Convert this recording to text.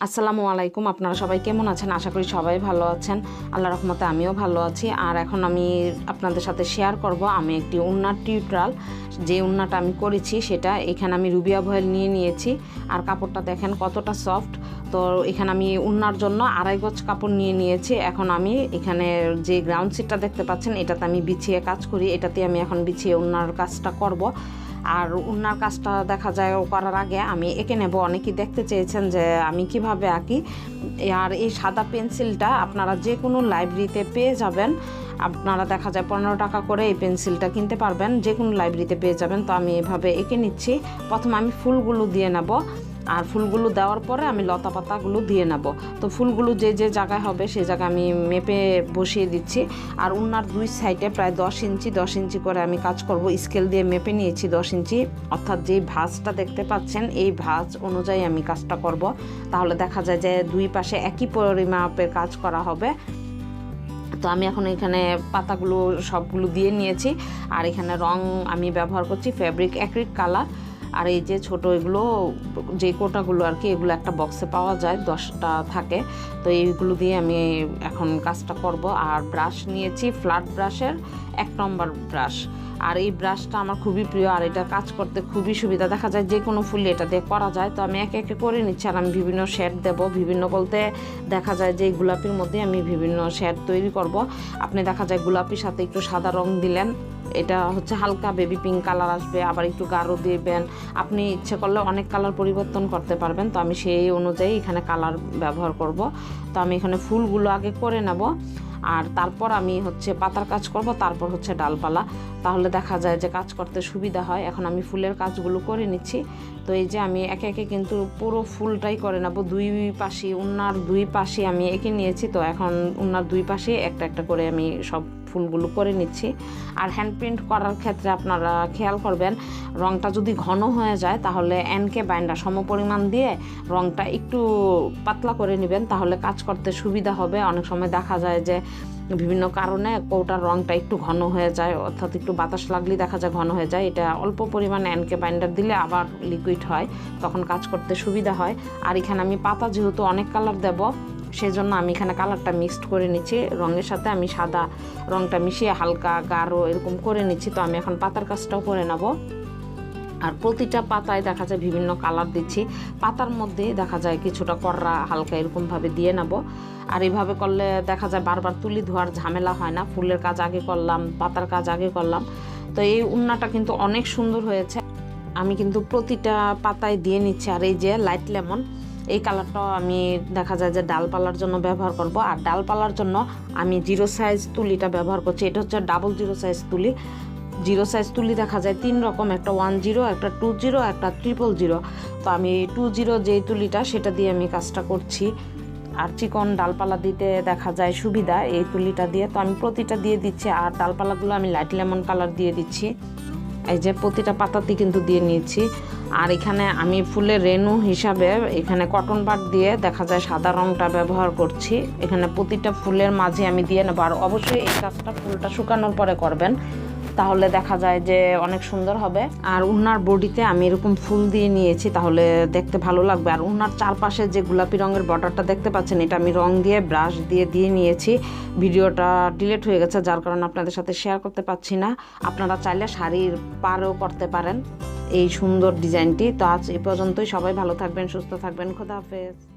আসসালামু আলাইকুম। আপনারা সবাই কেমন আছেন? আশা করি সবাই ভালো আছেন। আল্লাহর রহমতে আমিও ভালো আছি। আর এখন আমি আপনাদের সাথে শেয়ার করব আমি একটি উন্নার টিউটোরিয়াল, যে উন্নাটা আমি করেছি সেটা। এখানে আমি রুবিয়া ভয়েল নিয়েছি আর কাপড়টা দেখেন কতটা সফট। তো এখানে আমি উন্নার জন্য 2.5 গজ কাপড় নিয়েছি। এখন আমি এখানে যে গ্রাউন্ড সিটটা দেখতে পাচ্ছেন এটাতে আমি বিছিয়ে কাজ করি। এটাতে আমি এখন বিছিয়ে উন্নার কাজটা করব। আর উন্নার কাজটা দেখা যায় করার আগে আমি এঁকে নেব। অনেকেই দেখতে চেয়েছেন যে আমি কিভাবে আঁকি। আর এই সাদা পেন্সিলটা আপনারা যে কোনো লাইব্রেরিতে পেয়ে যাবেন। আপনারা দেখা যায় 15 টাকা করে এই পেন্সিলটা কিনতে পারবেন, যে কোনো লাইব্রেরিতে পেয়ে যাবেন। তো আমি এভাবে এঁকে নিচ্ছি। প্রথমে আমি ফুলগুলো দিয়ে নেব, আর ফুলগুলো দেওয়ার পরে আমি লতা পাতাগুলো দিয়ে নেব। তো ফুলগুলো যে যে জায়গায় হবে সেই জায়গায় আমি মেপে বসিয়ে দিচ্ছি। আর উন্নার দুই সাইডে প্রায় 10 ইঞ্চি করে আমি কাজ করব। স্কেল দিয়ে মেপে নিয়েছি 10 ইঞ্চি, অর্থাৎ যেই ভাঁজটা দেখতে পাচ্ছেন এই ভাঁজ অনুযায়ী আমি কাজটা করব। তাহলে দেখা যায় যে দুই পাশে একই পরিমাপের কাজ করা হবে। তো আমি এখন এখানে পাতাগুলো সবগুলো দিয়ে নিয়েছি। আর এখানে রং আমি ব্যবহার করছি ফেব্রিক অ্যাক্রিলিক কালার। আর এই যে ছোটো এগুলো যে কোটাগুলো আর কি, এগুলো একটা বক্সে পাওয়া যায়, 10টা থাকে। তো এইগুলো দিয়ে আমি এখন কাজটা করব। আর ব্রাশ নিয়েছি ফ্ল্যাট ব্রাশের 1 নম্বর ব্রাশ। আর এই ব্রাশটা আমার খুবই প্রিয়, আর এটা কাজ করতে খুবই সুবিধা। দেখা যায় যে কোনো ফুল এটা দিয়ে করা যায়। তো আমি একে একে করে নিচ্ছি। আর আমি বিভিন্ন শেড দেব। বিভিন্ন বলতে দেখা যায় যে গোলাপির মধ্যে আমি বিভিন্ন শেড তৈরি করব। আপনি দেখা যায় গোলাপির সাথে একটু সাদা রং দিলেন, এটা হচ্ছে হালকা বেবি পিঙ্ক কালার আসবে। আবার একটু গাঢ় দিবেন, আপনি ইচ্ছে করলে অনেক কালার পরিবর্তন করতে পারবেন। তো আমি সেই অনুযায়ী এখানে কালার ব্যবহার করব। তো আমি এখানে ফুলগুলো আগে করে নেব, আর তারপর আমি হচ্ছে পাতার কাজ করব, তারপর হচ্ছে ডালপালা। তাহলে দেখা যায় যে কাজ করতে সুবিধা হয়। এখন আমি ফুলের কাজগুলো করে নিচ্ছি। তো এই যে আমি একে একে কিন্তু পুরো ফুলটাই করে নেব। দুই পাশে উন্নার দুই পাশে আমি এঁকে নিয়েছি। তো এখন উন্নার দুই পাশে একটা একটা করে আমি সব ফুলগুলো করে নিচ্ছি। আর হ্যান্ড প্রিন্ট করার ক্ষেত্রে আপনারা খেয়াল করবেন, রঙটা যদি ঘন হয়ে যায় তাহলে এনকে বাইন্ডার সমপরিমাণ দিয়ে রঙটা একটু পাতলা করে নেবেন, তাহলে কাজ করতে সুবিধা হবে। অনেক সময় দেখা যায় যে বিভিন্ন কারণে কৌটার রঙটা একটু ঘন হয়ে যায়, অর্থাৎ একটু বাতাস লাগলেই দেখা যায় ঘন হয়ে যায়। এটা অল্প পরিমাণে এনকে বাইন্ডার দিলে আবার লিকুইড হয়, তখন কাজ করতে সুবিধা হয়। আর এখানে আমি পাতা যেহেতু অনেক কালার দেব, সেজন্য আমি এখানে কালারটা মিক্সড করে নিচ্ছি। রঙের সাথে আমি সাদা রঙটা মিশিয়ে হালকা গাঢ় এরকম করে নিচ্ছি। তো আমি এখন পাতার কাজটাও করে নেব। আর প্রতিটা পাতায় দেখা যায় বিভিন্ন কালার দিচ্ছি। পাতার মধ্যে দেখা যায় কিছুটা কররা হালকা এরকমভাবে দিয়ে নেব। আর এইভাবে করলে দেখা যায় বারবার তুলি ধোয়ার ঝামেলা হয় না। ফুলের কাজ আগে করলাম, পাতার কাজ আগে করলাম। তো এই উন্নাটা কিন্তু অনেক সুন্দর হয়েছে। আমি কিন্তু প্রতিটা পাতায় দিয়ে নিচ্ছি। আর এই যে লাইট লেমন, এই কালারটাও আমি দেখা যায় যে ডালপালার জন্য ব্যবহার করব। আর ডালপালার জন্য আমি 0 সাইজ তুলিটা ব্যবহার করছি। এটা হচ্ছে ডাবল 0 সাইজ তুলি। 0 সাইজ তুলি দেখা যায় 3 রকম, একটা 10, একটা 20, একটা 000। তো আমি 20 যেই তুলিটা সেটা দিয়ে আমি কাজটা করছি। আর চিকন ডালপালা দিতে দেখা যায় সুবিধা এই তুলিটা দিয়ে। তো আমি প্রতিটা দিয়ে দিচ্ছি। আর ডালপালাগুলো আমি লাইট লেমন কালার দিয়ে দিচ্ছি। এই যে প্রতিটা পাতাতে কিন্তু দিয়ে নিয়েছি। আর এখানে আমি ফুলের রেনু হিসাবে এখানে কটন বাড দিয়ে দেখা যায় সাদা রঙটা ব্যবহার করছি। এখানে প্রতিটা ফুলের মাঝে আমি দিয়ে নেব। আর অবশ্যই এই কাজটা ফুলটা শুকানোর পরে করবেন, তাহলে দেখা যায় যে অনেক সুন্দর হবে। আর উন্নার বডিতে আমি এরকম ফুল দিয়ে নিয়েছি, তাহলে দেখতে ভালো লাগবে। আর উন্নার চারপাশে যে গোলাপি রঙের বর্ডারটা দেখতে পাচ্ছেন, এটা আমি রং দিয়ে ব্রাশ দিয়ে নিয়েছি। ভিডিওটা ডিলিট হয়ে গেছে, যার কারণে আপনাদের সাথে শেয়ার করতে পারছি না। আপনারা চাইলে শাড়ির পাড়েও করতে পারেন এই সুন্দর ডিজাইনটি। তো আজ এই পর্যন্তই। সবাই ভালো থাকবেন, সুস্থ থাকবেন। খোদা হাফেজ।